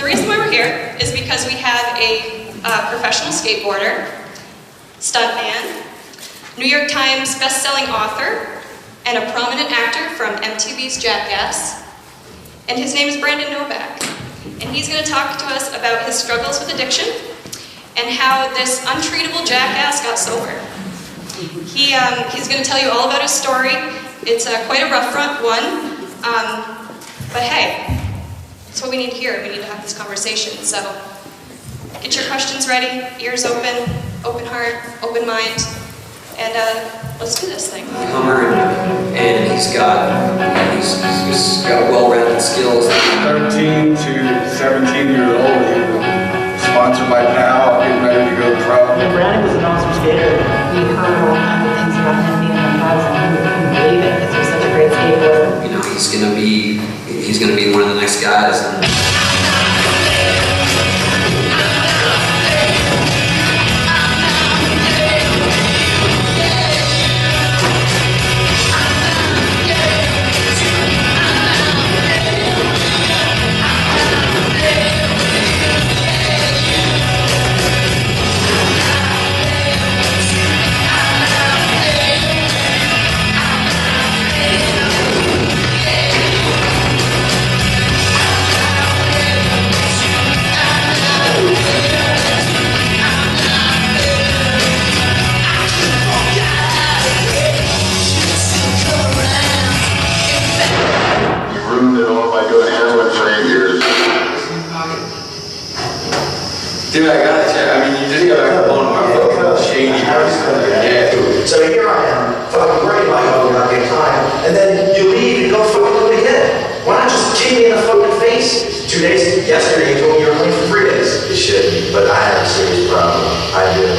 The reason why we're here is because we have a professional skateboarder, stuntman, New York Times best-selling author, and a prominent actor from MTV's Jackass. And his name is Brandon Novak. And he's going to talk to us about his struggles with addiction and how this untreatable jackass got sober. He's going to tell you all about his story. It's quite a rough one, but hey, that's what we need to hear. We need to have this conversation. So get your questions ready, ears open, open heart, open mind, and let's do this thing. Hummer, and he's got well-rounded skills. 13 to 17 years old, he was sponsored by PAL, getting ready to go pro. Brandon was an awesome skater. We heard all kinds of things about him being on drugs, and we couldn't believe it because he was such a great skateboarder. You know, he's gonna be one of the next guys. And Dude, I got it. I mean, you just got one of my fucking shady yeah. So here I am, fucking worried about you not getting time, and then you leave and go fucking do it again. Why not just kick me in the fucking face? 2 days, yesterday you told me you were clean for 3 days. You shouldn't, but I have a serious problem. I do.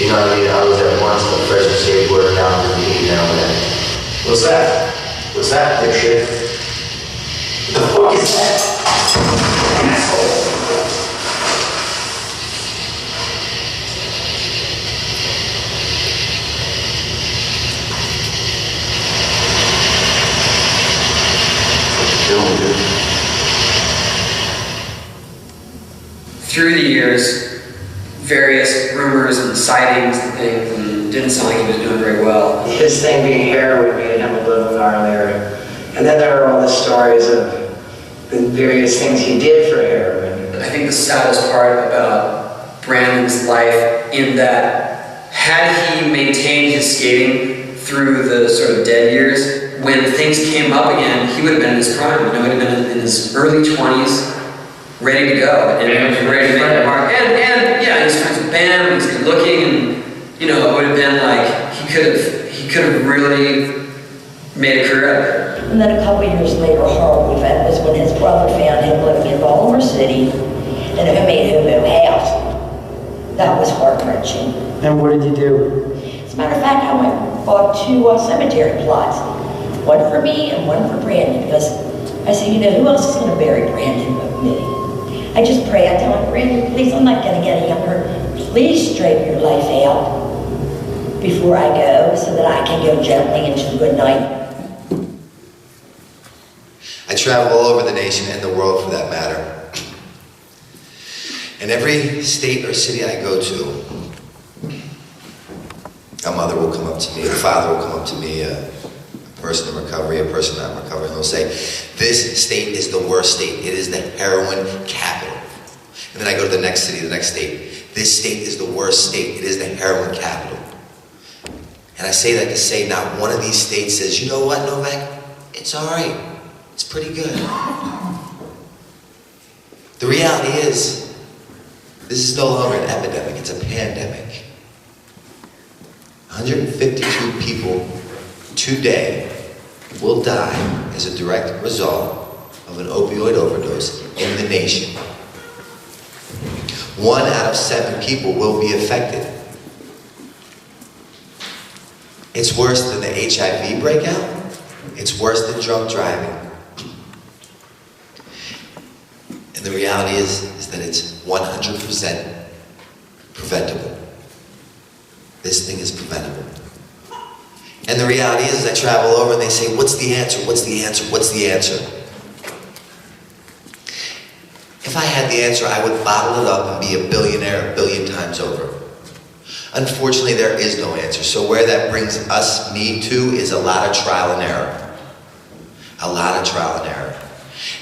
You know what I mean? I was at once a freshman skateboarder, now I'm gonna be down there. What's that? What's that, dipshit? What the fuck is that? Asshole. through the years, various rumors and sightings and things, and it didn't sound like he was doing very well. His thing being heroin made him a little gnarlier. And then there are all the stories of the various things he did for heroin. I think the saddest part about Brandon's life in that had he maintained his skating through the sort of dead years, when things came up again, he would have been in his prime. You know, he would have been in his early 20s, ready to go, and ready to make a mark. And yeah, he's friends with Bam, he's good looking, and you know, it would have been like he could have really made a career out of it. And then a couple of years later, a horrible event was when his brother found him living in Baltimore City in a homemade house. That was heart-wrenching. And what did you do? As a matter of fact, I went and bought 2 cemetery plots, one for me and one for Brandon, because I said, you know, who else is going to bury Brandon but me? I just pray, I tell him, Brandon, please, I'm not going to get younger. Please straighten your life out before I go so that I can go gently into the good night. I travel all over the nation and the world for that matter. In every state or city I go to, a mother will come up to me, a father will come up to me, a person in recovery, a person not in recovery, and they'll say, this state is the worst state. It is the heroin capital. And then I go to the next city, the next state. This state is the worst state. It is the heroin capital. And I say that to say not one of these states says, you know what, Novak? It's all right. It's pretty good. The reality is, this is no longer an epidemic, it's a pandemic. 152 people today will die as a direct result of an opioid overdose in the nation. 1 out of 7 people will be affected. It's worse than the HIV breakout. It's worse than drunk driving. And the reality is that it's 100% preventable. This thing is preventable. And the reality is I travel over and they say, what's the answer? What's the answer? What's the answer? If I had the answer, I would bottle it up and be a billionaire a billion times over. Unfortunately, there is no answer. So where that brings me to is a lot of trial and error. A lot of trial and error.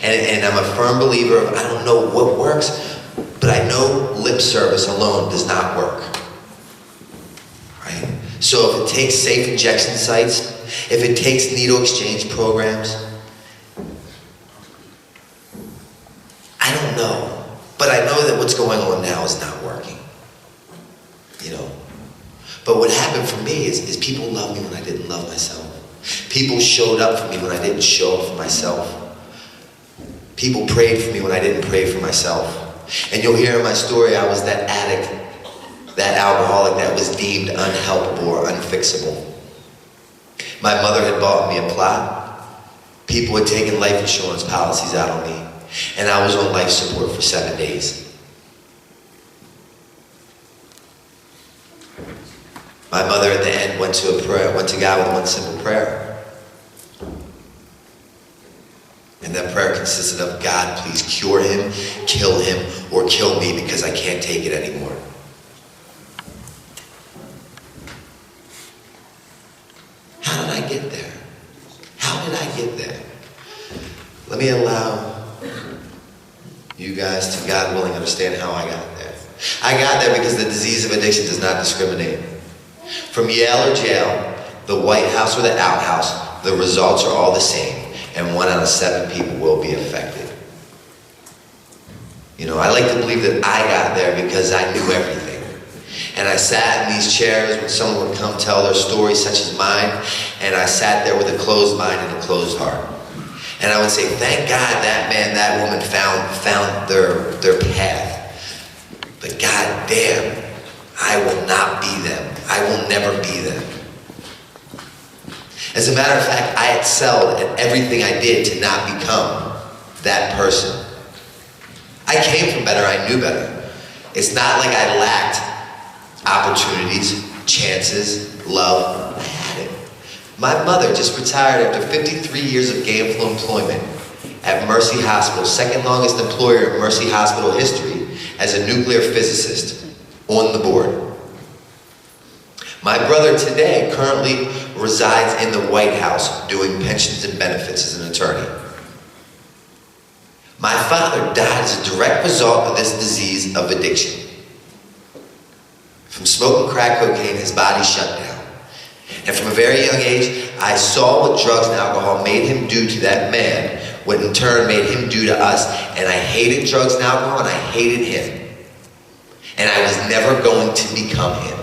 And I'm a firm believer of, I don't know what works, but I know lip service alone does not work. Right? So if it takes safe injection sites, if it takes needle exchange programs, I don't know. But I know that what's going on now is not working. You know? But what happened for me is people loved me when I didn't love myself. People showed up for me when I didn't show up for myself. People prayed for me when I didn't pray for myself. And you'll hear in my story, I was that addict, that alcoholic that was deemed unhelpable or unfixable. My mother had bought me a plot. People had taken life insurance policies out on me. And I was on life support for 7 days. My mother at the end went to God with one simple prayer. And that prayer consisted of, God, please cure him, or kill me because I can't take it anymore. How did I get there? How did I get there? Let me allow you guys to, God willing, understand how I got there. I got there because the disease of addiction does not discriminate. From Yale or jail, the White House or the outhouse, the results are all the same. And 1 out of 7 people will be affected. You know, I like to believe that I got there because I knew everything. And I sat in these chairs when someone would come tell their story such as mine, and I sat there with a closed mind and a closed heart. And I would say, thank God that man, that woman found their path. But God damn, I will not be them. I will never be them. As a matter of fact, I excelled at everything I did to not become that person. I came from better, I knew better. It's not like I lacked opportunities, chances, love. I had it. My mother just retired after 53 years of gainful employment at Mercy Hospital, second longest employer in Mercy Hospital history, as a nuclear physicist on the board. My brother today currently resides in the White House doing pensions and benefits as an attorney. My father died as a direct result of this disease of addiction. From smoking crack cocaine, his body shut down. And from a very young age, I saw what drugs and alcohol made him do to that man, what in turn made him do to us. And I hated drugs and alcohol, and I hated him. And I was never going to become him.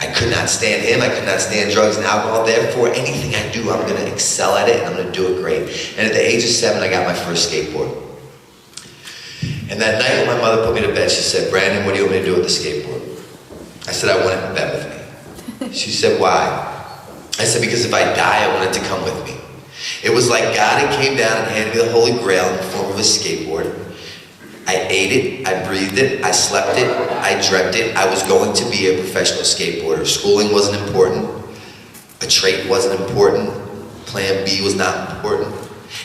I could not stand him, I could not stand drugs and alcohol, therefore anything I do, I'm going to excel at it and I'm going to do it great. And at the age of 7, I got my first skateboard. And that night when my mother put me to bed, she said, Brandon, what do you want me to do with the skateboard? I said, I want it in bed with me. She said, why? I said, because if I die, I want it to come with me. It was like God had came down and handed me the Holy Grail in the form of a skateboard. I ate it, I breathed it, I slept it, I dreamt it. I was going to be a professional skateboarder. Schooling wasn't important. A trait wasn't important. Plan B was not important.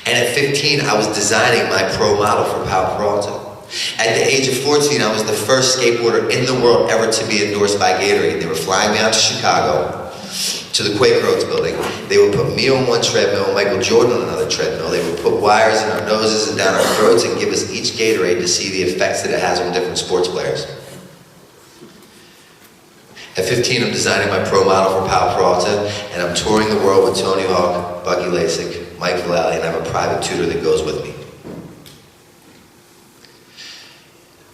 And at 15, I was designing my pro model for Pau Peralta. At the age of 14, I was the first skateboarder in the world ever to be endorsed by Gatorade. They were flying me out to Chicago, to the Quaker Oats building. They would put me on one treadmill, Michael Jordan on another treadmill. They would put wires in our noses and down our throats and give us each Gatorade to see the effects that it has on different sports players. At 15, I'm designing my pro model for Pau Peralta, and I'm touring the world with Tony Hawk, Bucky Lasik, Mike Vallely, and I have a private tutor that goes with me.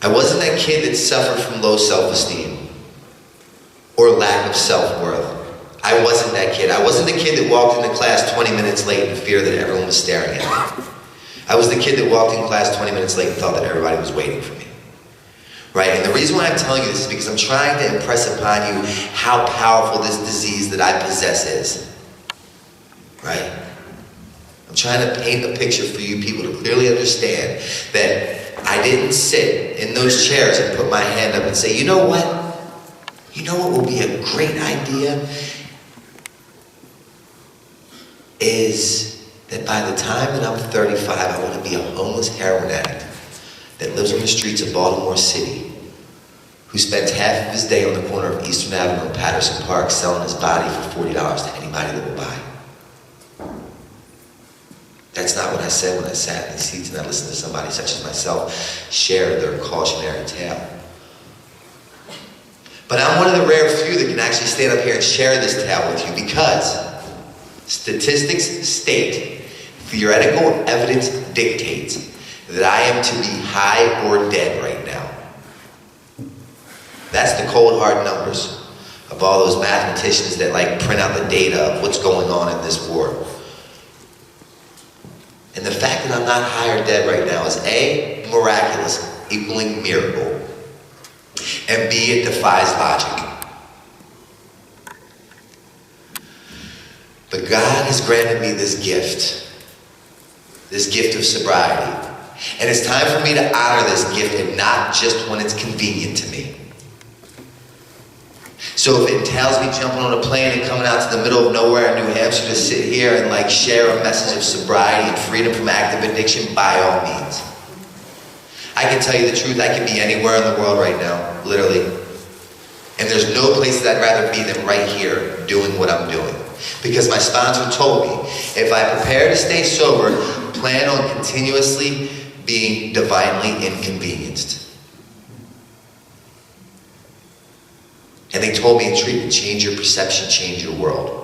I wasn't that kid that suffered from low self-esteem or lack of self-worth. I wasn't that kid. I wasn't the kid that walked into class 20 minutes late in fear that everyone was staring at me. I was the kid that walked in class 20 minutes late and thought that everybody was waiting for me. Right? And the reason why I'm telling you this is because I'm trying to impress upon you how powerful this disease that I possess is. Right? I'm trying to paint a picture for you people to clearly understand that I didn't sit in those chairs and put my hand up and say, you know what? You know what will be a great idea? Is that by the time that I'm 35, I want to be a homeless heroin addict that lives on the streets of Baltimore City, who spends half of his day on the corner of Eastern Avenue and Patterson Park selling his body for $40 to anybody that will buy. That's not what I said when I sat in these seats and I listened to somebody such as myself share their cautionary tale. But I'm one of the rare few that can actually stand up here and share this tale with you because statistics state, theoretical evidence dictates that I am to be high or dead right now. That's the cold hard numbers of all those mathematicians that like print out the data of what's going on in this war. And the fact that I'm not high or dead right now is A, miraculous, equaling miracle, and B, it defies logic. But God has granted me this gift of sobriety. And it's time for me to honor this gift and not just when it's convenient to me. So if it entails me jumping on a plane and coming out to the middle of nowhere in New Hampshire to sit here and like share a message of sobriety and freedom from active addiction, by all means. I can tell you the truth, I could be anywhere in the world right now, literally. And there's no place that I'd rather be than right here doing what I'm doing. Because my sponsor told me, if I prepare to stay sober, plan on continuously being divinely inconvenienced. And they told me in treatment, change your perception, change your world.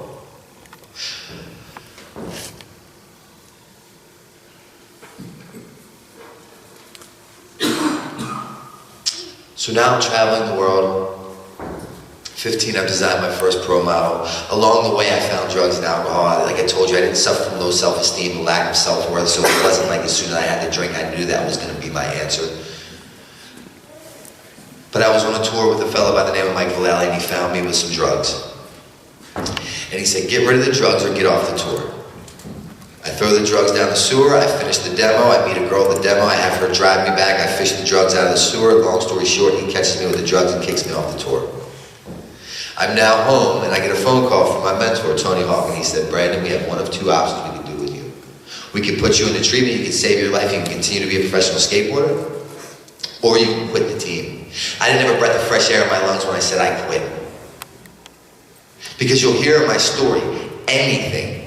So now I'm traveling the world. 15, I've designed my first pro model. Along the way, I found drugs and alcohol. Like I told you, I didn't suffer from low self-esteem and lack of self-worth, so it wasn't like as soon as I had to drink, I knew that was going to be my answer. But I was on a tour with a fellow by the name of Mike Vallely, and he found me with some drugs. And he said, get rid of the drugs or get off the tour. I throw the drugs down the sewer, I finish the demo, I meet a girl at the demo, I have her drive me back, I fish the drugs out of the sewer. Long story short, he catches me with the drugs and kicks me off the tour. I'm now home, and I get a phone call from my mentor, Tony Hawk, and he said, Brandon, we have one of two options we can do with you. We can put you into treatment, you can save your life, you can continue to be a professional skateboarder, or you can quit the team. I didn't have a breath of fresh air in my lungs when I said I quit. Because you'll hear in my story, anything,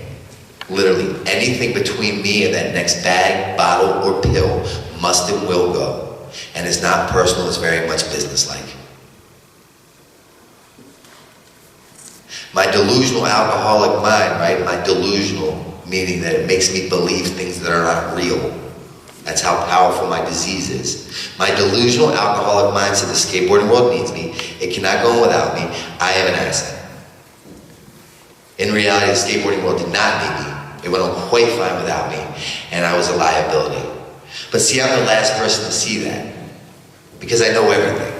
literally anything between me and that next bag, bottle, or pill must and will go. And it's not personal, it's very much businesslike. My delusional alcoholic mind, right? My delusional, meaning that it makes me believe things that are not real. That's how powerful my disease is. My delusional alcoholic mind said the skateboarding world needs me. It cannot go on without me. I am an asset. In reality, the skateboarding world did not need me. It went on quite fine without me. And I was a liability. But see, I'm the last person to see that. Because I know everything.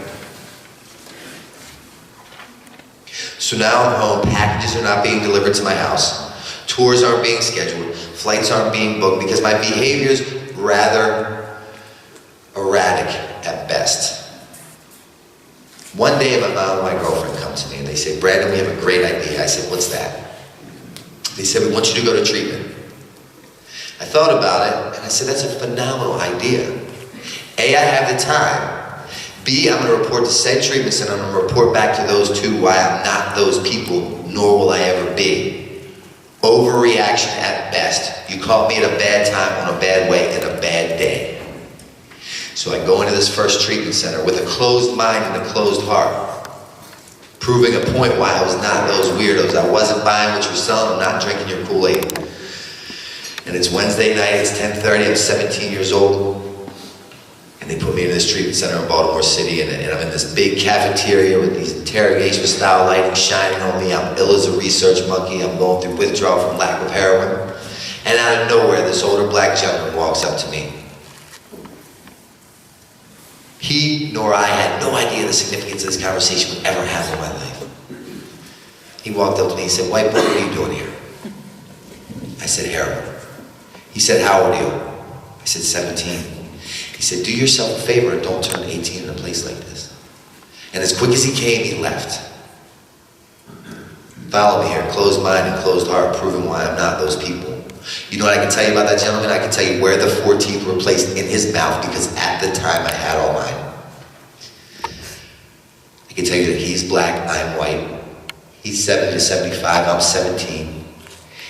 So now I'm home. Packages are not being delivered to my house. Tours aren't being scheduled. Flights aren't being booked because my behavior's rather erratic at best. One day my mom and my girlfriend come to me and they say, Brandon, we have a great idea. I said, what's that? They said, we want you to go to treatment. I thought about it and I said, that's a phenomenal idea. A, I have the time. B, I'm going to report to said treatment center. I'm going to report back to those two why I'm not those people, nor will I ever be. Overreaction at best. You caught me at a bad time, on a bad way, and a bad day. So I go into this first treatment center with a closed mind and a closed heart, proving a point why I was not those weirdos. I wasn't buying what you're selling. I'm not drinking your Kool-Aid. And it's Wednesday night. It's 10:30. I'm 17 years old. And they put me in this treatment center in Baltimore City, and I'm in this big cafeteria with these interrogation-style lighting shining on me. I'm ill as a research monkey. I'm going through withdrawal from lack of heroin. And out of nowhere, this older black gentleman walks up to me. He nor I had no idea the significance of this conversation would ever have in my life. He walked up to me and said, white boy, what are you doing here? I said, heroin. He said, how old are you? I said, 17. He said, do yourself a favor and don't turn 18 in a place like this. And as quick as he came, he left. Follow me here, closed mind and closed heart, proving why I'm not those people. You know what I can tell you about that gentleman? I can tell you where the 4 teeth were placed in his mouth, because at at the time I had all mine. I can tell you that he's black, I'm white. He's 70 to 75, I'm 17.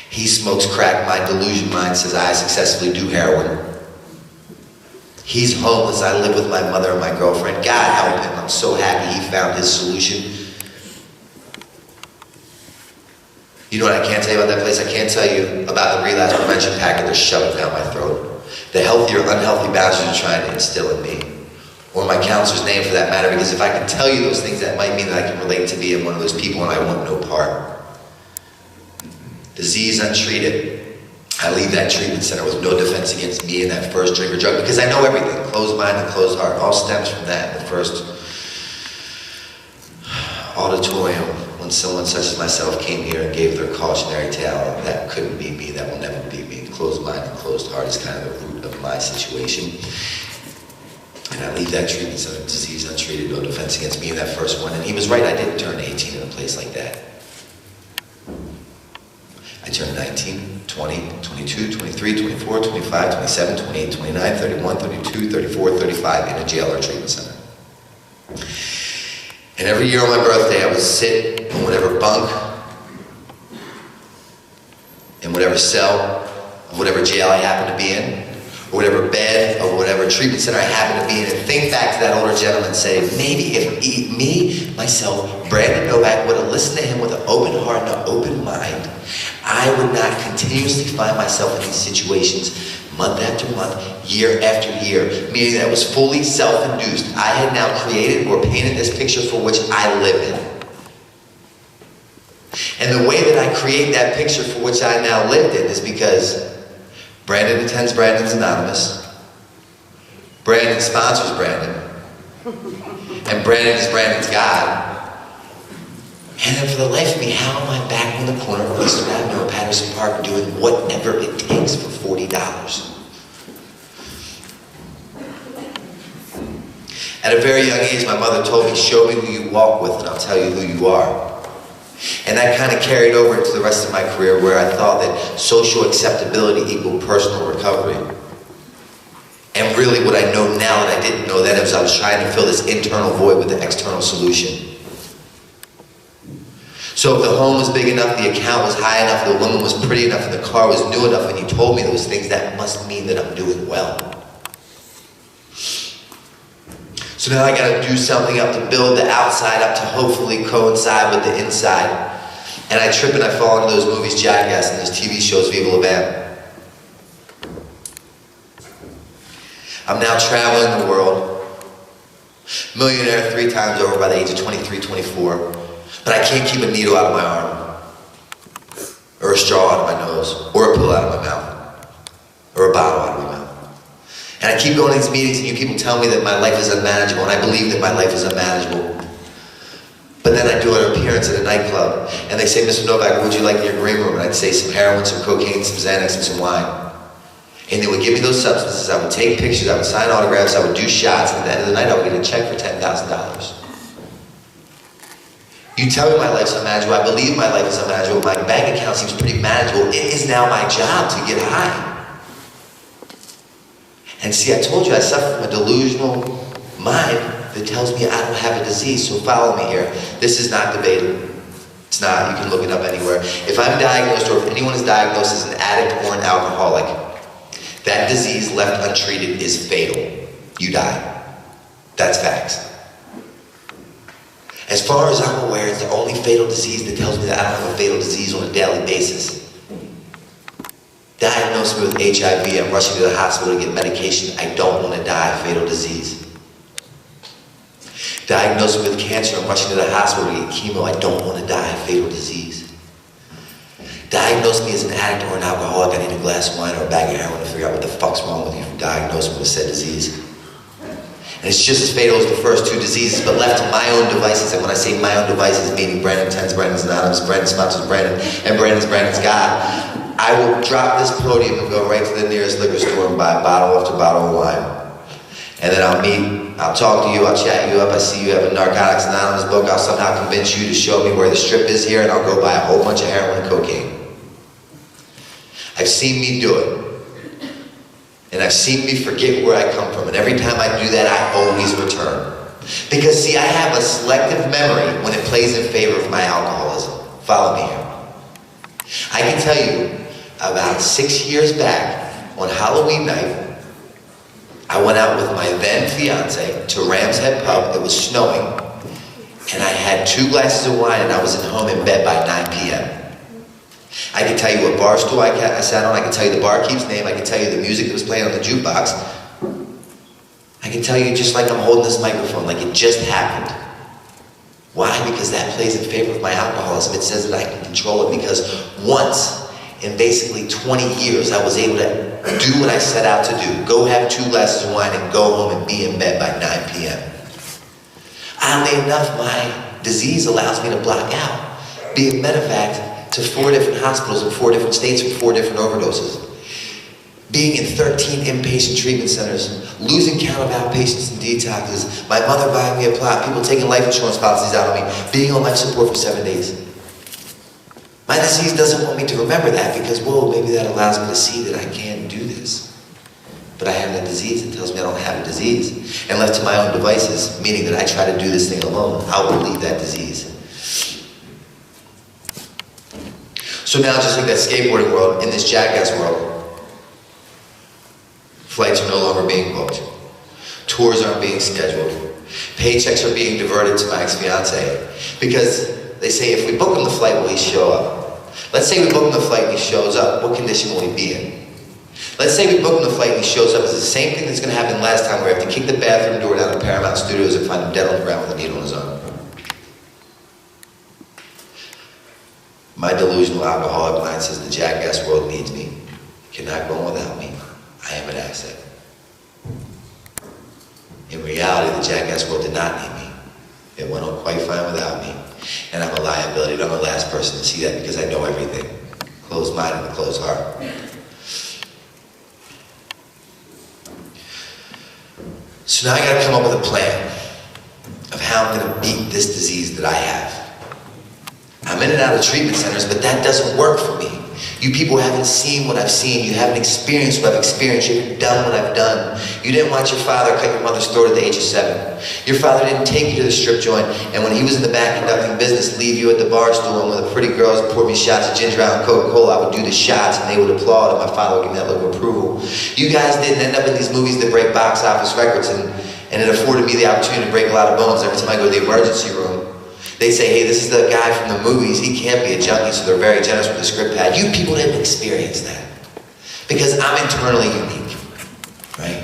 He smokes crack, my delusion mind says I successfully do heroin. He's homeless, I live with my mother and my girlfriend. God help him, I'm so happy he found his solution. You know what I can't tell you about that place? I can't tell you about the relapse prevention packet they're shoving down my throat. The healthy or unhealthy boundaries they're trying to instill in me. Or my counselor's name for that matter, because if I can tell you those things, that might mean that I can relate to being one of those people and I want no part. Disease untreated. I leave that treatment center with no defense against me and that first drink or drug, because I know everything. Closed mind and closed heart. All stems from that. The first auditorium, when someone such as myself came here and gave their cautionary tale, that couldn't be me, that will never be me. Closed mind and closed heart is kind of the root of my situation. And I leave that treatment center, disease untreated, no defense against me in that first one. And he was right, I didn't turn 18 in a place like that. I turned 19, 20, 22, 23, 24, 25, 27, 28, 29, 31, 32, 34, 35 in a jail or treatment center. And every year on my birthday, I would sit in whatever bunk, in whatever cell, of whatever jail I happened to be in, or whatever bed, or whatever treatment center I happened to be in, and think back to that older gentleman and say, maybe if me, myself, Brandon Novak, would have listened to him with an open heart and an open mind, I would not continuously find myself in these situations month after month, year after year, meaning that it was fully self-induced. I had now created or painted this picture for which I live in. And the way that I create that picture for which I now lived in is because Brandon attends Brandon's Anonymous, Brandon sponsors Brandon, and Brandon is Brandon's God. And then for the life of me, how am I back in the corner of Eastern Avenue or Patterson Park doing whatever it takes for $40? At a very young age, my mother told me, show me who you walk with and I'll tell you who you are. And that kind of carried over into the rest of my career, where I thought that social acceptability equaled personal recovery. And really what I know now that I didn't know then is I was trying to fill this internal void with the external solution. So if the home was big enough, the account was high enough, the woman was pretty enough, and the car was new enough, and you told me those things, that must mean that I'm doing well. So now I gotta do something up to build the outside up to hopefully coincide with the inside. And I trip and I fall into those movies, Jackass, and those TV shows, Viva La Bam. I'm now traveling the world, millionaire 3 times over by the age of 23, 24, but I can't keep a needle out of my arm, or a straw out of my nose, or a pill out of my mouth, or a bottle out of my mouth. And I keep going to these meetings and you people tell me that my life is unmanageable, and I believe that my life is unmanageable. But then I do an appearance at a nightclub, and they say, Mr. Novak, what would you like in your green room? And I'd say some heroin, some cocaine, some Xanax, and some wine. And they would give me those substances, I would take pictures, I would sign autographs, I would do shots, and at the end of the night I would get a check for $10,000. You tell me my life's unmanageable, I believe my life is unmanageable, my bank account seems pretty manageable, it is now my job to get high. And see, I told you I suffer from a delusional mind that tells me I don't have a disease, so follow me here. This is not debatable. It's not, you can look it up anywhere. If I'm diagnosed, or if anyone is diagnosed as an addict or an alcoholic, that disease left untreated is fatal. You die. That's facts. As far as I'm aware, it's the only fatal disease that tells me that I don't have a fatal disease on a daily basis. Diagnose me with HIV, I'm rushing to the hospital to get medication, I don't want to die, fatal disease. Diagnose me with cancer, I'm rushing to the hospital to get chemo, I don't want to die, fatal disease. Diagnose me as an addict or an alcoholic, I need a glass of wine or a bag of heroin to figure out what the fuck's wrong with you from diagnosing me with said disease. And it's just as fatal as the first 2 diseases, but left to my own devices. And when I say my own devices, meaning Brandon attends Brandon's Anonymous, Brandon sponsors Brandon, and Brandon's God, I will drop this podium and go right to the nearest liquor store and buy bottle after bottle of wine. And then I'll talk to you, I'll chat you up, I see you have a Narcotics Anonymous book, I'll somehow convince you to show me where the strip is here, and I'll go buy a whole bunch of heroin and cocaine. I've seen me do it. And I've seen me forget where I come from. And every time I do that, I always return. Because see, I have a selective memory when it plays in favor of my alcoholism. Follow me here. I can tell you, about 6 years back, on Halloween night, I went out with my then fiance to Ram's Head Pub. It was snowing. And I had 2 glasses of wine and I was at home in bed by 9 p.m. I can tell you what bar stool I sat on. I can tell you the barkeep's name. I can tell you the music that was playing on the jukebox. I can tell you just like I'm holding this microphone, like it just happened. Why? Because that plays in favor of my alcoholism. It says that I can control it because once in basically 20 years, I was able to do what I set out to do. Go have 2 glasses of wine and go home and be in bed by 9 p.m. Oddly enough, my disease allows me to block out. Being medevac to 4 different hospitals in 4 different states with 4 different overdoses. Being in 13 inpatient treatment centers, losing count of outpatients and detoxes, my mother buying me a plot, people taking life insurance policies out of me, being on life support for 7 days. My disease doesn't want me to remember that because, whoa, maybe that allows me to see that I can do this. But I have that disease. It tells me I don't have a disease. And left to my own devices, meaning that I try to do this thing alone, I will believe that disease. So now, just like that skateboarding world, in this Jackass world, flights are no longer being booked. Tours aren't being scheduled. Paychecks are being diverted to my ex-fiance. Because they say, if we book him the flight, will he show up? Let's say we book him the flight and he shows up, what condition will he be in? Let's say we book him the flight and he shows up. It's the same thing that's going to happen last time where we have to kick the bathroom door down at Paramount Studios and find him dead on the ground with a needle in his arm. My delusional alcoholic mind says the Jackass world needs me. It cannot go on without me. I am an asset. In reality, the Jackass world did not need me. It went on quite fine without me. And I'm a liability, but I'm the last person to see that because I know everything. Closed mind and a closed heart. So now I gotta come up with a plan of how I'm gonna beat this disease that I have. I'm in and out of treatment centers, but that doesn't work for me. You people haven't seen what I've seen. You haven't experienced what I've experienced. You haven't done what I've done. You didn't watch your father cut your mother's throat at the age of 7. Your father didn't take you to the strip joint, and when he was in the back conducting business, leave you at the bar stool, and when the pretty girls poured me shots of ginger ale and Coca-Cola, I would do the shots, and they would applaud, and my father would give me that look of approval. You guys didn't end up in these movies that break box office records, and it afforded me the opportunity to break a lot of bones. Every time I go to the emergency room, they say, hey, this is the guy from the movies. He can't be a junkie, so they're very generous with the script pad. You people didn't experience that. Because I'm internally unique, right?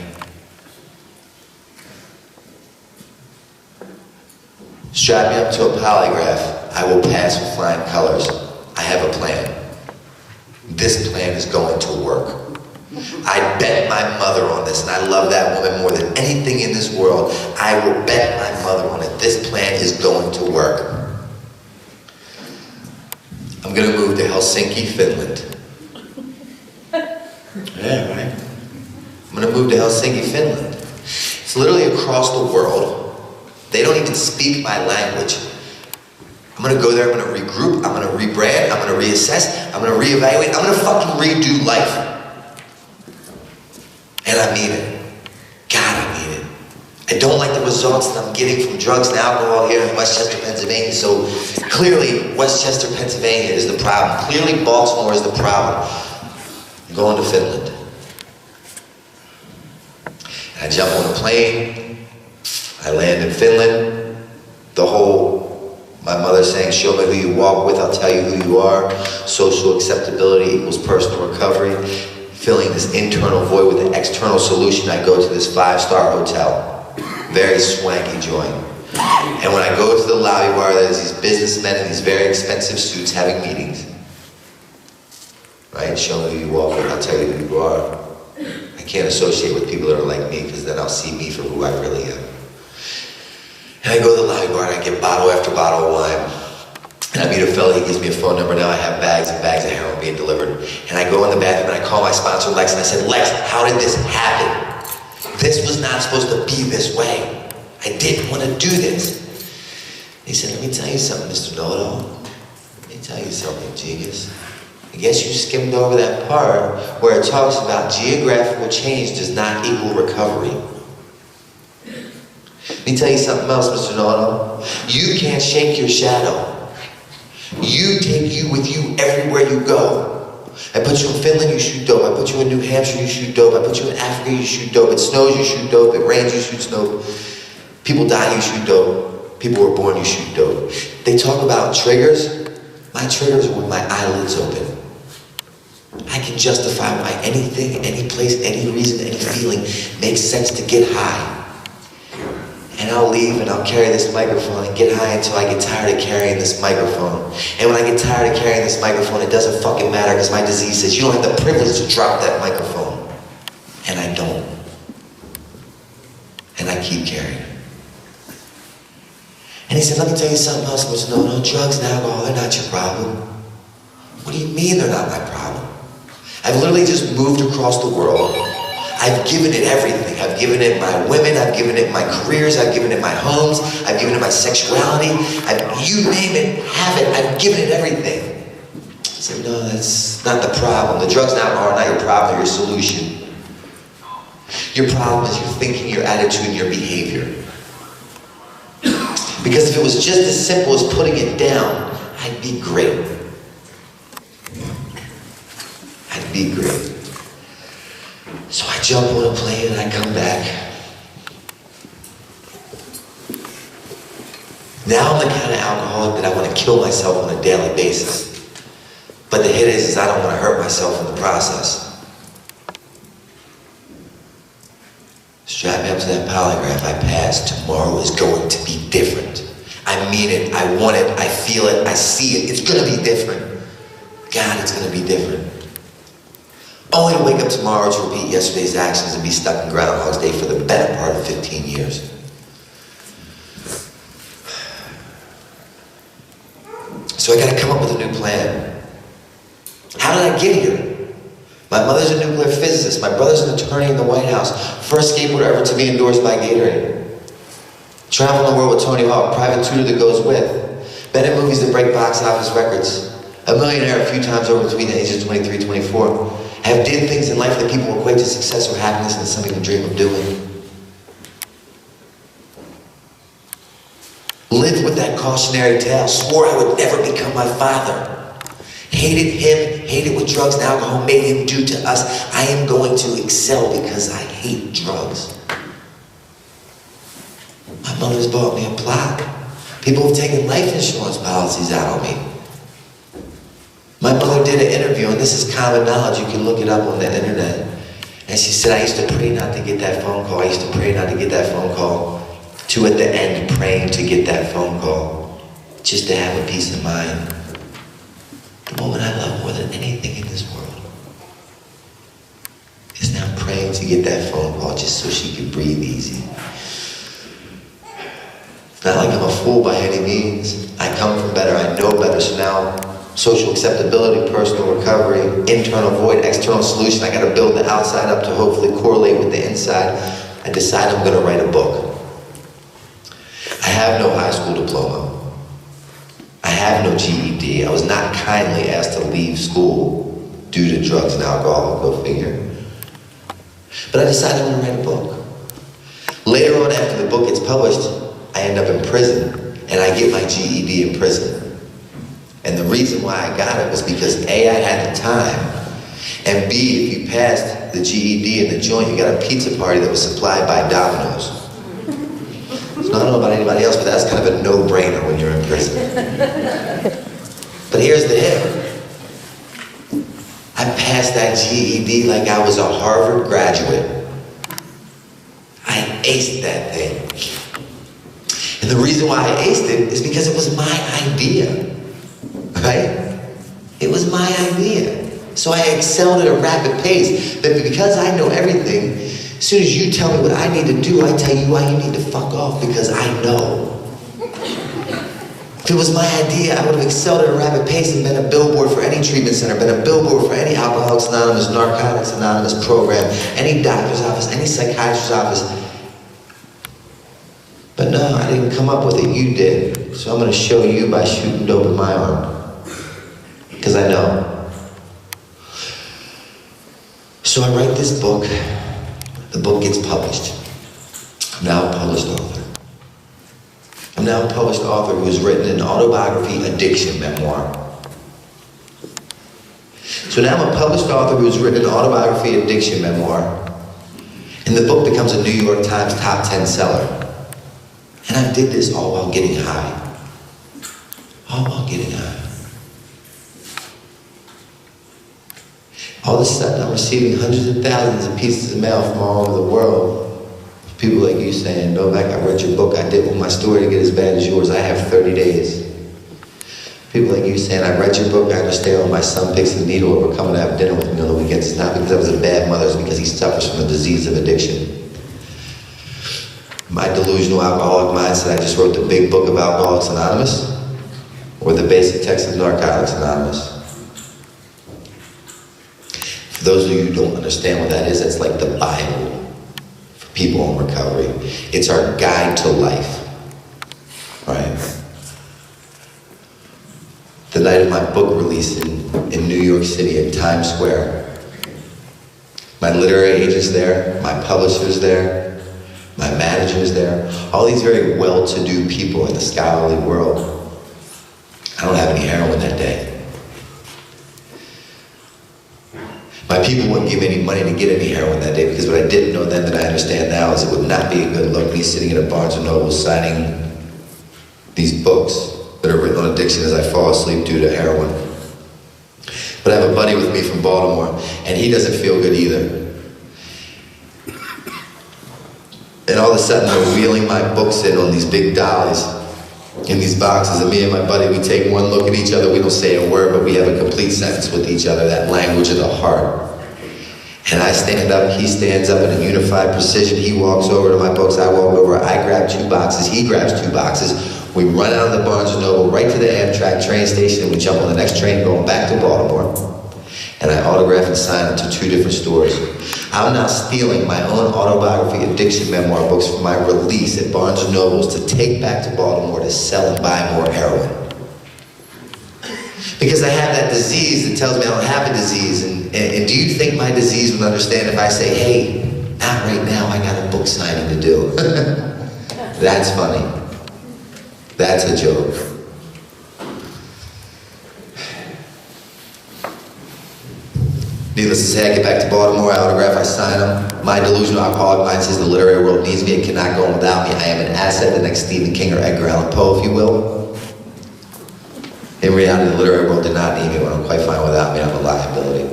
Strap me up to a polygraph. I will pass with flying colors. I have a plan. This plan is going to work. I bet my mother on this, and I love that woman more than anything in this world. I will bet my mother on it. This plan is going to work. I'm going to move to Helsinki, Finland. Yeah, right? I'm going to move to Helsinki, Finland. It's literally across the world. They don't even speak my language. I'm going to go there, I'm going to regroup, I'm going to rebrand, I'm going to reassess, I'm going to reevaluate, I'm going to fucking redo life. And I mean it. God, I mean it. I don't like the results that I'm getting from drugs and alcohol here in Westchester, Pennsylvania. So clearly, Westchester, Pennsylvania is the problem. Clearly, Baltimore is the problem. I'm going to Finland. I jump on a plane. I land in Finland. My mother saying, show me who you walk with, I'll tell you who you are. Social acceptability equals personal recovery. Filling this internal void with an external solution, I go to this 5-star hotel. Very swanky joint. And when I go to the lobby bar, there's these businessmen in these very expensive suits having meetings. Right? Show me who you walk with, I'll tell you who you are. I can't associate with people that are like me, because then I'll see me for who I really am. And I go to the lobby bar and I get bottle after bottle of wine. And I meet a fella, he gives me a phone number. Now I have bags and bags of heroin being delivered. And I go in the bathroom and I call my sponsor Lex and I said, Lex, how did this happen? This was not supposed to be this way. I didn't want to do this. He said, let me tell you something, Mr. Know-It-All. Let me tell you something, genius. I guess you skimmed over that part where it talks about geographical change does not equal recovery. Let me tell you something else, Mr. Nono. You can't shake your shadow. You take you with you everywhere you go. I put you in Finland, you shoot dope. I put you in New Hampshire, you shoot dope. I put you in Africa, you shoot dope. It snows, you shoot dope. It rains, you shoot dope. People die, you shoot dope. People were born, you shoot dope. They talk about triggers. My triggers are when my eyelids open. I can justify why anything, any place, any reason, any feeling makes sense to get high. And I'll leave and I'll carry this microphone and get high until I get tired of carrying this microphone. And when I get tired of carrying this microphone, it doesn't fucking matter because my disease says you don't have the privilege to drop that microphone. And I don't. And I keep carrying it. And he said, let me tell you something else, Mr. No, drugs and alcohol, they're not your problem. What do you mean they're not my problem? I've literally just moved across the world. I've given it everything. I've given it my women, I've given it my careers, I've given it my homes, I've given it my sexuality, you name it, have it, I've given it everything. I said, no, that's not the problem. The drugs and alcohol are not your problem, they're your solution. Your problem is your thinking, your attitude, and your behavior. Because if it was just as simple as putting it down, I'd be great. I'd be great. So I jump on a plane and I come back. Now I'm the kind of alcoholic that I want to kill myself on a daily basis. But the hit is I don't want to hurt myself in the process. Strap me up to that polygraph. I passed. Tomorrow is going to be different. I mean it. I want it. I feel it. I see it. It's going to be different. God, it's going to be different. Only to wake up tomorrow to repeat yesterday's actions and be stuck in Groundhog's Day for the better part of 15 years. So I gotta come up with a new plan. How did I get here? My mother's a nuclear physicist. My brother's an attorney in the White House. First skateboarder ever to be endorsed by Gatorade. Travel the world with Tony Hawk, private tutor that goes with. Been in movies that break box office records. A millionaire a few times over between the ages of 23 and 24. Have did things in life that people equate to success or happiness and some even dream of doing. Lived with that cautionary tale, swore I would never become my father. Hated him, hated what drugs and alcohol made him do to us. I am going to excel because I hate drugs. My mother's bought me a plot. People have taken life insurance policies out on me. My mother did an interview, and this is common knowledge, you can look it up on the internet. And she said, I used to pray not to get that phone call. I used to pray not to get that phone call. To at the end, praying to get that phone call. Just to have a peace of mind. The woman I love more than anything in this world is now praying to get that phone call just so she can breathe easy. It's not like I'm a fool by any means. I come from better, I know better, so now social acceptability, personal recovery, internal void, external solution. I gotta build the outside up to hopefully correlate with the inside. I decide I'm gonna write a book. I have no high school diploma. I have no GED. I was not kindly asked to leave school due to drugs and alcohol, go figure. But I decided I'm gonna write a book. Later on, after the book gets published, I end up in prison, and I get my GED in prison. And the reason why I got it was because A, I had the time, and B, if you passed the GED in the joint, you got a pizza party that was supplied by Domino's. So I don't know about anybody else, but that's kind of a no-brainer when you're in prison. But here's the hit. I passed that GED like I was a Harvard graduate. I aced that thing. And the reason why I aced it is because it was my idea. Right? It was my idea. So I excelled at a rapid pace. But because I know everything, as soon as you tell me what I need to do, I tell you why you need to fuck off because I know. If it was my idea, I would have excelled at a rapid pace and been a billboard for any treatment center, been a billboard for any Alcoholics Anonymous, Narcotics Anonymous program, any doctor's office, any psychiatrist's office. But no, I didn't come up with it, you did. So I'm gonna show you by shooting dope in my arm. Because I know. So I write this book. The book gets published. I'm now a published author. I'm now a published author who has written an autobiography addiction memoir. So now I'm a published author who has written an autobiography addiction memoir, and the book becomes a New York Times top 10 seller. And I did this all while getting high. All while getting high. All of a sudden I'm receiving hundreds of thousands of pieces of mail from all over the world. People like you saying, Novak, I read your book, I didn't want my story to get as bad as yours, I have 30 days. People like you saying, I read your book, I understand when my son picks the needle over coming to have dinner with me on the weekends. It's not because I was a bad mother, it's because he suffers from the disease of addiction. My delusional alcoholic mindset, I just wrote the big book of Alcoholics Anonymous, or the basic text of Narcotics Anonymous. For those of you who don't understand what that is, that's like the Bible for people in recovery. It's our guide to life, right? The night of my book release in New York City at Times Square, my literary agent's there, my publisher's there, my manager's there, all these very well-to-do people in the scholarly world. I don't have any heroin that day. My people wouldn't give any money to get any heroin that day, because what I didn't know then that I understand now is it would not be a good look, me sitting at a Barnes & Noble signing these books that are written on addiction as I fall asleep due to heroin. But I have a buddy with me from Baltimore, and he doesn't feel good either. And all of a sudden they're wheeling my books in on these big dollies, in these boxes, and me and my buddy, we take one look at each other, we don't say a word, but we have a complete sentence with each other, that language of the heart. And I stand up, he stands up in a unified precision, he walks over to my books, I walk over, I grab 2 boxes, he grabs 2 boxes, we run out of the Barnes & Noble right to the Amtrak train station, and we jump on the next train going back to Baltimore. And I autograph and sign it to 2 different stores. I'm now stealing my own autobiography addiction memoir books from my release at Barnes & Noble's to take back to Baltimore to sell and buy more heroin. Because I have that disease that tells me I don't have a disease. And do you think my disease would understand if I say, hey, not right now, I got a book signing to do? That's funny. That's a joke. Needless to say, I get back to Baltimore, I autograph, I sign them. My delusional alcoholic mind says the literary world needs me, it cannot go on without me. I am an asset, the next Stephen King or Edgar Allan Poe, if you will. In reality, the literary world did not need me. When I'm quite fine without me, I'm a liability.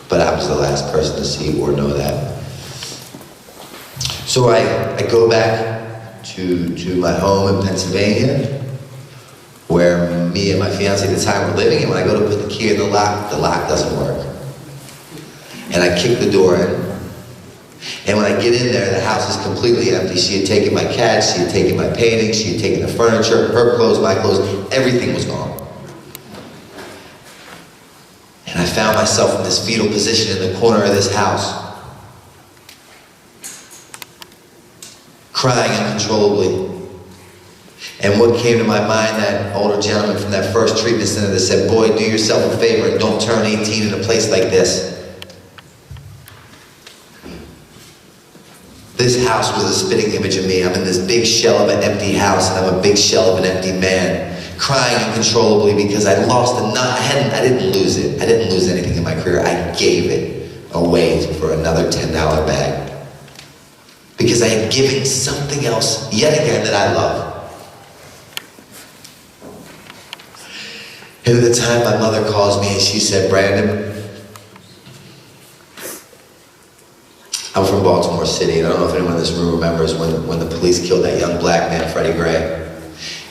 But I was the last person to see or know that. So I go back to my home in Pennsylvania, where me and my fiance at the time were living, and when I go to put the key in the lock doesn't work. And I kick the door in. And when I get in there, the house is completely empty. She had taken my cats, she had taken my paintings, she had taken the furniture, her clothes, my clothes, everything was gone. And I found myself in this fetal position in the corner of this house, crying uncontrollably. And what came to my mind, that older gentleman from that first treatment center that said, boy, do yourself a favor and don't turn 18 in a place like this. This house was a spitting image of me. I'm in this big shell of an empty house, and I'm a big shell of an empty man, crying uncontrollably because I lost I didn't lose it. I didn't lose anything in my career. I gave it away for another $10 bag. Because I had given something else, yet again, that I love. And at the time, my mother calls me and she said, Brandon, I'm from Baltimore City, and I don't know if anyone in this room remembers when the police killed that young black man, Freddie Gray.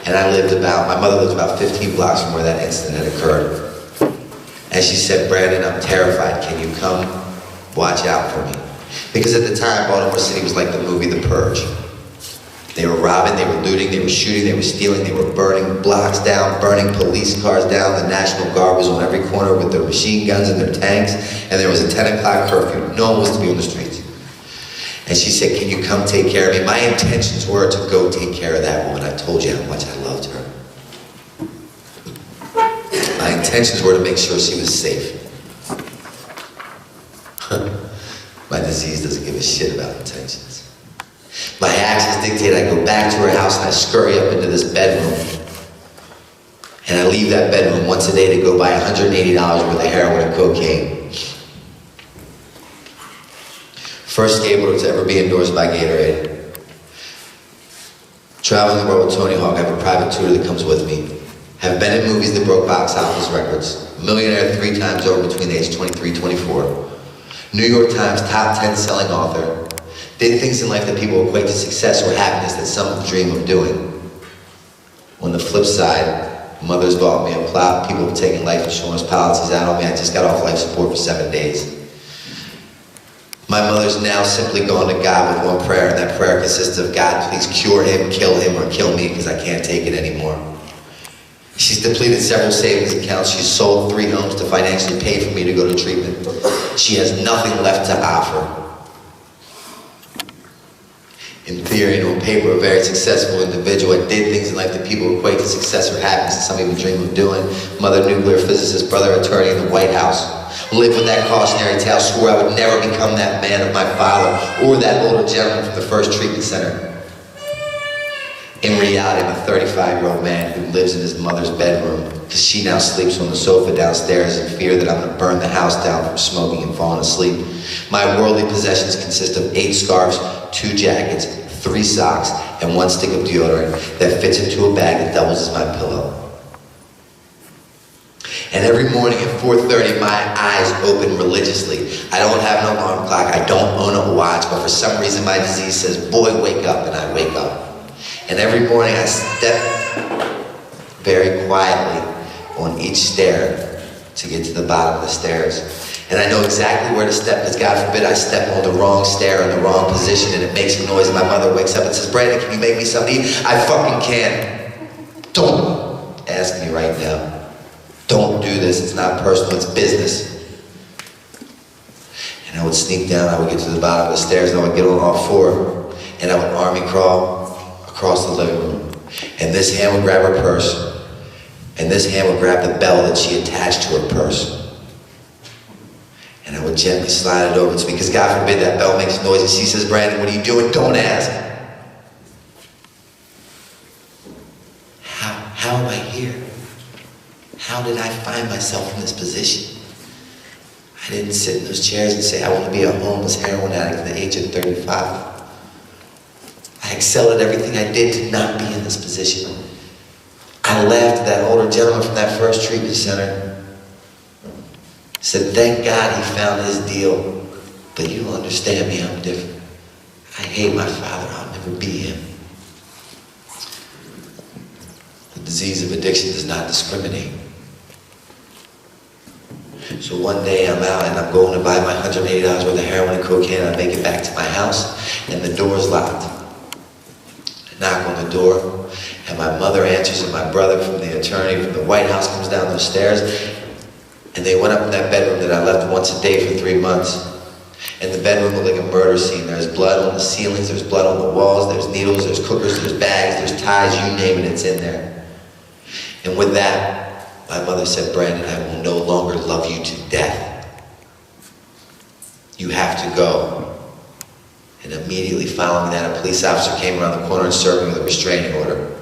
And my mother lived about 15 blocks from where that incident had occurred. And she said, Brandon, I'm terrified. Can you come watch out for me? Because at the time, Baltimore City was like the movie The Purge. They were robbing, they were looting, they were shooting, they were stealing, they were burning blocks down, burning police cars down. The National Guard was on every corner with their machine guns and their tanks, and there was a 10 o'clock curfew. No one was to be on the streets. And she said, can you come take care of me? My intentions were to go take care of that woman. I told you how much I loved her. My intentions were to make sure she was safe. disease doesn't give a shit about intentions. My actions dictate I go back to her house and I scurry up into this bedroom. And I leave that bedroom once a day to go buy $180 worth of heroin and cocaine. First skateboarder to ever be endorsed by Gatorade. Traveling the world with Tony Hawk, I have a private tutor that comes with me. Have been in movies that broke box office records. Millionaire 3 times over between the age 23 and 24. New York Times top 10 selling author. Did things in life that people equate to success or happiness that some dream of doing. On the flip side, mother's bought me a plot. People have taken life insurance policies out on me. I just got off life support for 7 days. My mother's now simply gone to God with one prayer, and that prayer consists of, God, please cure him, or kill me, because I can't take it anymore. She's depleted several savings accounts. She's sold 3 homes to financially pay for me to go to treatment. She has nothing left to offer. In theory and on paper, a very successful individual. I did things in life that people equate to success or happiness that some even dream of doing. Mother, nuclear physicist, brother, attorney in the White House. Lived with that cautionary tale, swore I would never become that man of my father or that older gentleman from the first treatment center. In reality, I'm a 35-year-old man who lives in his mother's bedroom because she now sleeps on the sofa downstairs in fear that I'm going to burn the house down from smoking and falling asleep. My worldly possessions consist of 8 scarves, 2 jackets, 3 socks, and 1 stick of deodorant that fits into a bag that doubles as my pillow. And every morning at 4:30, my eyes open religiously. I don't have an alarm clock, I don't own a watch, but for some reason my disease says, boy, wake up, and I wake up. And every morning I step very quietly on each stair to get to the bottom of the stairs. And I know exactly where to step, because God forbid I step on the wrong stair in the wrong position and it makes a noise and my mother wakes up and says, Brandon, can you make me something to eat? I fucking can. Don't ask me right now. Don't do this, it's not personal, it's business. And I would sneak down, I would get to the bottom of the stairs and I would get on all 4 and I would army crawl across the living room. And this hand would grab her purse and this hand would grab the bell that she attached to her purse. And I would gently slide it over to me, because God forbid that bell makes noise and she says, Brandon, what are you doing? Don't ask. How am I here? How did I find myself in this position? I didn't sit in those chairs and say, I want to be a homeless heroin addict at the age of 35. I excelled at everything I did to not be in this position. I laughed at that older gentleman from that first treatment center. Said, thank God he found his deal, but you don't understand me, I'm different. I hate my father, I'll never be him. The disease of addiction does not discriminate. So one day I'm out and I'm going to buy my $180 worth of heroin and cocaine and I make it back to my house and the door is locked. I knock on the door and my mother answers and my brother from the attorney from the White House comes down those stairs. And they went up in that bedroom that I left once a day for 3 months. And the bedroom looked like a murder scene. There's blood on the ceilings, there's blood on the walls, there's needles, there's cookers, there's bags, there's ties, you name it, it's in there. And with that, my mother said, Brandon, I will no longer love you to death. You have to go. And immediately following that, a police officer came around the corner and served me with a restraining order.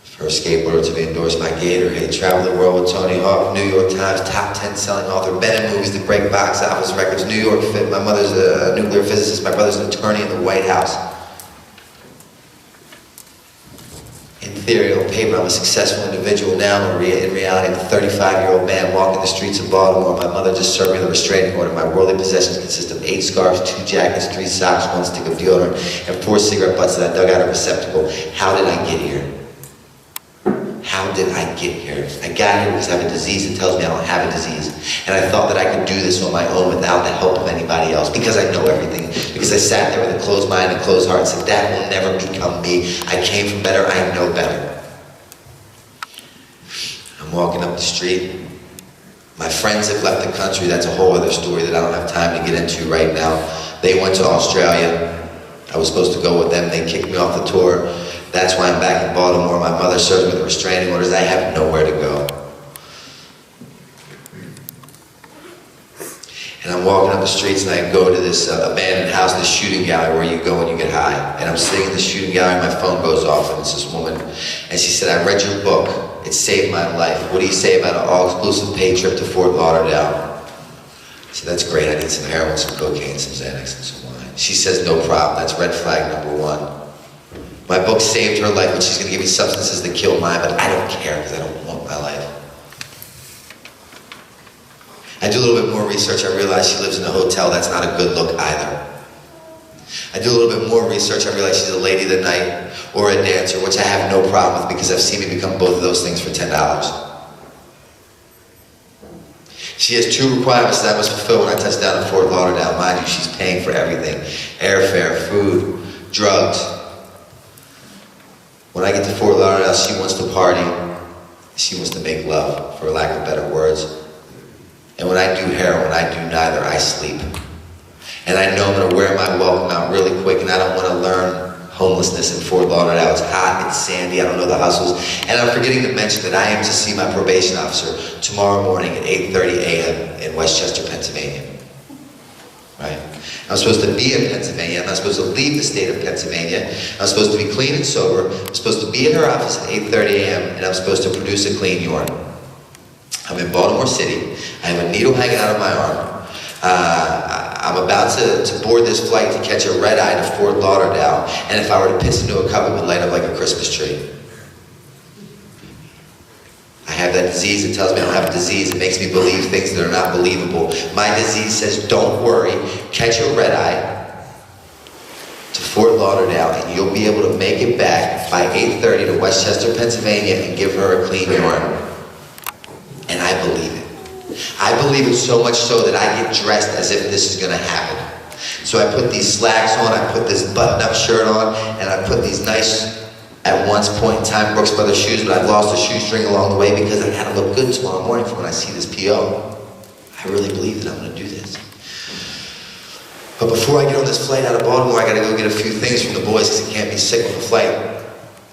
First skateboarder to be endorsed by Gatorade, traveled the world with Tony Hawk, New York Times top 10 selling author, been in movies that break box office records, New York Fit, my mother's a nuclear physicist, my brother's an attorney in the White House. In theory, on paper, I'm a successful individual now. In reality, I'm a 35-year-old man walking the streets of Baltimore. My mother just served me the restraining order. My worldly possessions consist of 8 scarves, 2 jackets, 3 socks, 1 stick of deodorant, and 4 cigarette butts that I dug out of a receptacle. How did I get here? How did I get here? I got here because I have a disease that tells me I don't have a disease. And I thought that I could do this on my own without the help of anybody else because I know everything. Because I sat there with a closed mind and closed heart and said, that will never become me. I came from better, I know better. I'm walking up the street. My friends have left the country. That's a whole other story that I don't have time to get into right now. They went to Australia. I was supposed to go with them. They kicked me off the tour. That's why I'm back in Baltimore. My mother serves me the restraining orders. I have nowhere to go. And I'm walking up the streets and I go to this abandoned house, this shooting gallery where you go and you get high. And I'm sitting in the shooting gallery and my phone goes off and it's this woman. And she said, I read your book. It saved my life. What do you say about an all-exclusive paid trip to Fort Lauderdale? I said, that's great. I need some heroin, some cocaine, some Xanax, and some wine. She says, no problem. That's red flag number 1. My book saved her life, but she's going to give me substances that kill mine, but I don't care because I don't want my life. I do a little bit more research. I realize she lives in a hotel. That's not a good look either. I do a little bit more research. I realize she's a lady of the night or a dancer, which I have no problem with because I've seen me become both of those things for $10. She has 2 requirements that I must fulfill when I touch down in Fort Lauderdale. Mind you, she's paying for everything. Airfare, food, drugs. When I get to Fort Lauderdale, she wants to party. She wants to make love, for lack of better words. And when I do heroin, I do neither. I sleep. And I know I'm going to wear my welcome out really quick, and I don't want to learn homelessness in Fort Lauderdale. It's hot, it's sandy, I don't know the hustles. And I'm forgetting to mention that I am to see my probation officer tomorrow morning at 8:30 a.m. in Westchester, Pennsylvania. Right? I'm supposed to be in Pennsylvania. I'm not supposed to leave the state of Pennsylvania. I'm supposed to be clean and sober. I'm supposed to be in her office at 8:30 a.m. and I'm supposed to produce a clean urine. I'm in Baltimore City. I have a needle hanging out of my arm. I'm about to board this flight to catch a red eye to Fort Lauderdale, and if I were to piss into a cup, it would light up like a Christmas tree. I have that disease. It tells me I don't have a disease. It makes me believe things that are not believable. My disease says, don't worry, catch a red eye to Fort Lauderdale, and you'll be able to make it back by 8:30 to Westchester, Pennsylvania, and give her a clean urine. And I believe it. I believe it so much so that I get dressed as if this is going to happen. So I put these slacks on, I put this button-up shirt on, and I put these nice, at one point in time, Brooks Brothers shoes, but I've lost a shoestring along the way because I gotta look good tomorrow morning for when I see this PO. I really believe that I'm going to do this. But before I get on this flight out of Baltimore, I got to go get a few things from the boys because I can't be sick on the flight.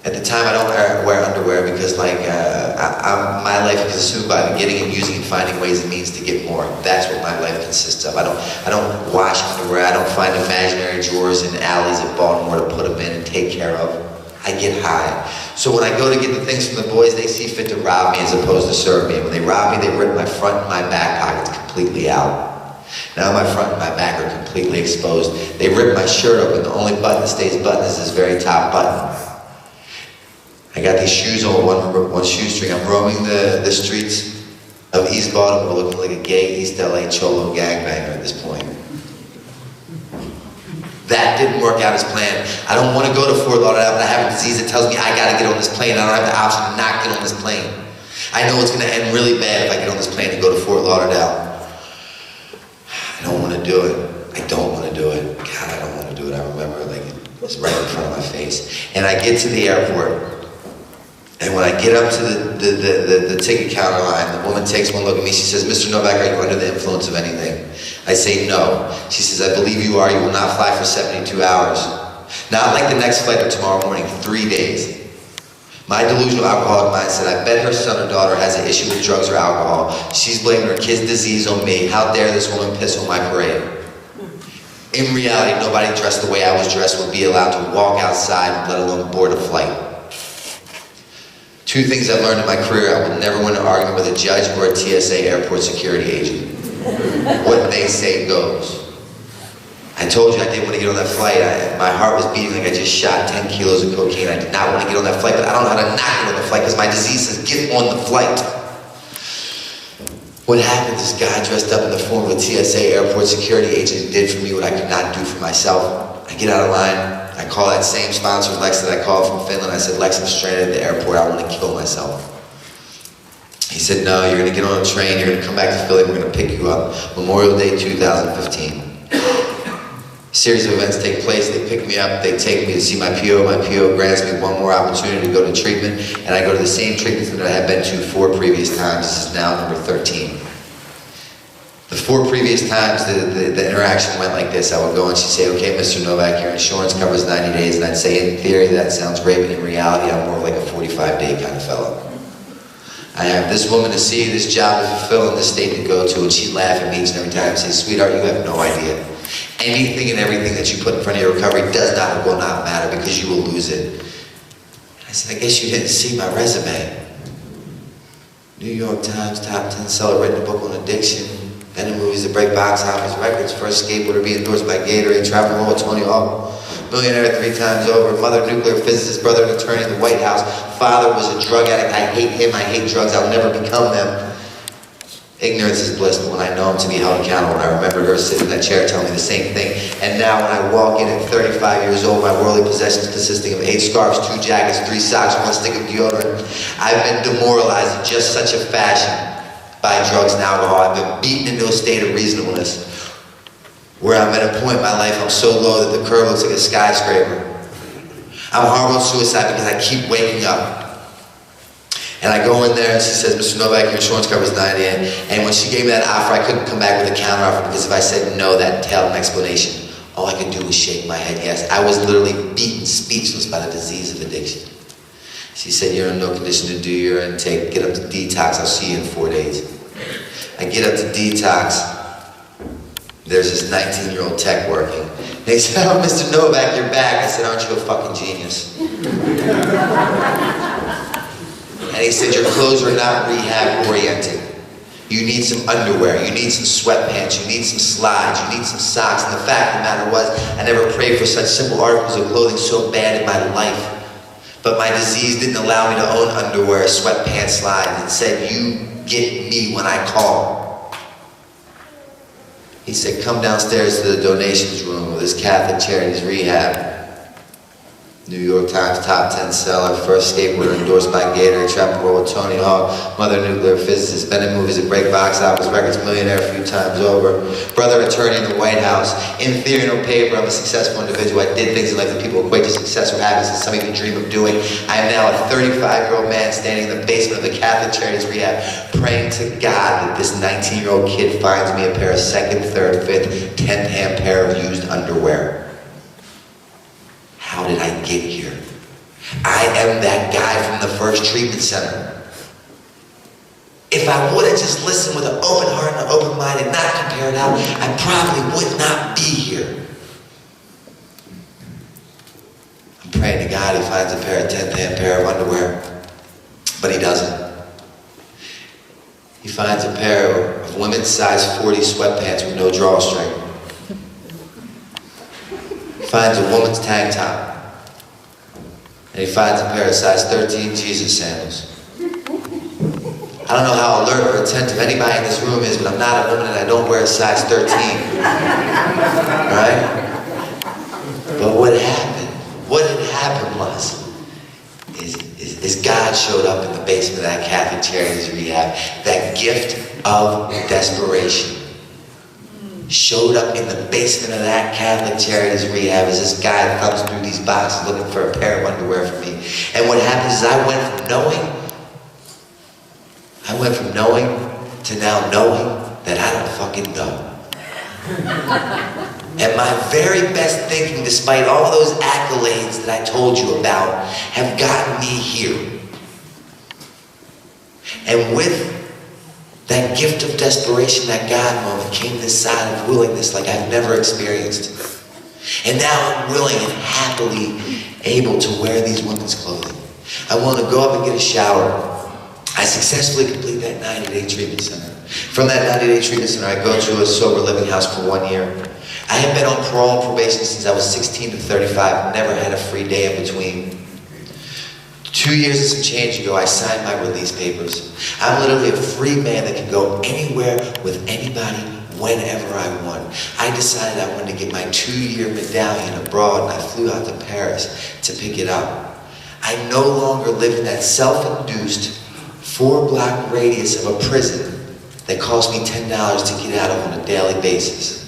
At the time, I don't wear underwear because, like, my life is consumed by getting and using and finding ways and means to get more. That's what my life consists of. I don't wash underwear. I don't find imaginary drawers in alleys of Baltimore to put them in and take care of. I get high. So when I go to get the things from the boys, they see fit to rob me as opposed to serve me. And when they rob me, they rip my front and my back pockets completely out. Now my front and my back are completely exposed. They rip my shirt open. The only button that stays buttoned is this very top button. I got these shoes on one shoestring. I'm roaming the streets of East Baltimore looking like a gay East LA cholo gangbanger at this point. That didn't work out as planned. I don't want to go to Fort Lauderdale, but I have a disease that tells me I got to get on this plane. I don't have the option to not get on this plane. I know it's going to end really bad if I get on this plane and go to Fort Lauderdale. I don't want to do it. I don't want to do it. God, I don't want to do it. I remember like it was right in front of my face. And I get to the airport. And when I get up to the ticket counter line, the woman takes one look at me. She says, Mr. Novak, are you under the influence of anything? I say no. She says, I believe you are. You will not fly for 72 hours. Not like the next flight or tomorrow morning, 3 days. My delusional alcoholic mind said, I bet her son or daughter has an issue with drugs or alcohol. She's blaming her kid's disease on me. How dare this woman piss on my parade? In reality, nobody dressed the way I was dressed would be allowed to walk outside, let alone board a flight. 2 things I've learned in my career: I will never win an argument with a judge or a TSA airport security agent. What they say goes. I told you I didn't want to get on that flight. My heart was beating like I just shot 10 kilos of cocaine. I did not want to get on that flight, but I don't know how to not get on the flight because my disease says get on the flight. What happened, this guy dressed up in the form of a TSA airport security agent did for me what I could not do for myself. I get out of line. I call that same sponsor, Lex, that I called from Finland. I said, Lex, I'm stranded at the airport. I want to kill myself. He said, no, you're going to get on a train. You're going to come back to Philly. We're going to pick you up. Memorial Day 2015. A series of events take place. They pick me up. They take me to see my PO. My PO grants me one more opportunity to go to treatment. And I go to the same treatment that I had been to 4 previous times. This is now number 13. The 4 previous times, the interaction went like this. I would go and she'd say, okay, Mr. Novak, your insurance covers 90 days. And I'd say, in theory, that sounds great, but in reality, I'm more like a 45-day kind of fellow. I have this woman to see, this job to fulfill, and this state to go to, and she'd laugh at me each and every time and say, sweetheart, you have no idea. Anything and everything that you put in front of your recovery does not or will not matter because you will lose it. And I said, I guess you didn't see my resume. New York Times top 10 seller, written a book on addiction, been in movies that break box office records, first skateboarder to be endorsed by Gatorade, travel home with Tony Hawk, millionaire 3 times over, mother nuclear physicist, brother an attorney in the White House, father was a drug addict. I hate him, I hate drugs, I'll never become them. Ignorance is bliss, but when I know him to be held accountable, and I remember her sitting in that chair telling me the same thing. And now when I walk in at 35 years old, my worldly possessions consisting of 8 scarves, 2 jackets, 3 socks, 1 stick of deodorant, I've been demoralized in just such a fashion by drugs and alcohol. I've been beaten into a state of reasonableness, where I'm at a point in my life, I'm so low that the curve looks like a skyscraper. I'm horrible at suicide because I keep waking up. And I go in there and she says, Mr. Novak, your insurance covers 90. And when she gave me that offer, I couldn't come back with a counter offer because if I said no, that entailed an explanation. All I could do was shake my head yes. I was literally beaten speechless by the disease of addiction. She said, you're in no condition to do your intake. Get up to detox. I'll see you in 4 days. I get up to detox. There's this 19-year-old tech working. And he said, oh, Mr. Novak, you're back. I said, aren't you a fucking genius? And he said, your clothes are not rehab-oriented. You need some underwear, you need some sweatpants, you need some slides, you need some socks. And the fact of the matter was, I never prayed for such simple articles of clothing so bad in my life. But my disease didn't allow me to own underwear, sweatpants, slides. It said, you get me when I call. He said, come downstairs to the donations room of this Catholic Charities Rehab. New York Times top 10 seller, first skateboarder endorsed by Gatorade, travel world with Tony Hawk, mother nuclear physicist, been in movies that break box office records, millionaire a few times over, brother attorney in the White House. In theory, no paper, I'm a successful individual. I did things in life that people equate to success or happiness and some even dream of doing. I am now a 35-year-old man standing in the basement of the Catholic Charities Rehab, praying to God that this 19-year-old kid finds me a pair of 2nd, 3rd, 5th, 10th hand pair of used underwear. How did I get here? I am that guy from the first treatment center. If I would have just listened with an open heart and an open mind and not compared out, I probably would not be here. I'm praying to God he finds a pair of 10th hand pair of underwear, but he doesn't. He finds a pair of women's size 40 sweatpants with no drawstring. Finds a woman's tank top, and he finds a pair of size 13 Jesus sandals. I don't know how alert or attentive anybody in this room is, but I'm not a woman and I don't wear a size 13. Right? But what had happened is God showed up in the basement of that Catholic Charities Rehab, that gift of desperation. Showed up in the basement of that Catholic Charities Rehab as this guy thumbs through these boxes looking for a pair of underwear for me. And what happens is I went from knowing to now knowing that I don't fucking know. And my very best thinking, despite all those accolades that I told you about, have gotten me here. And with that gift of desperation, that God moment, came this side of willingness like I've never experienced. And now I'm willing and happily able to wear these women's clothing. I want to go up and get a shower. I successfully complete that 90-day treatment center. From that 90-day treatment center, I go to a sober living house for 1 year. I have been on parole and probation since I was 16 to 35, never had a free day in between. 2 years and some change ago, I signed my release papers. I'm literally a free man that can go anywhere with anybody whenever I want. I decided I wanted to get my 2-year medallion abroad, and I flew out to Paris to pick it up. I no longer live in that self-induced 4-block radius of a prison that costs me $10 to get out of on a daily basis.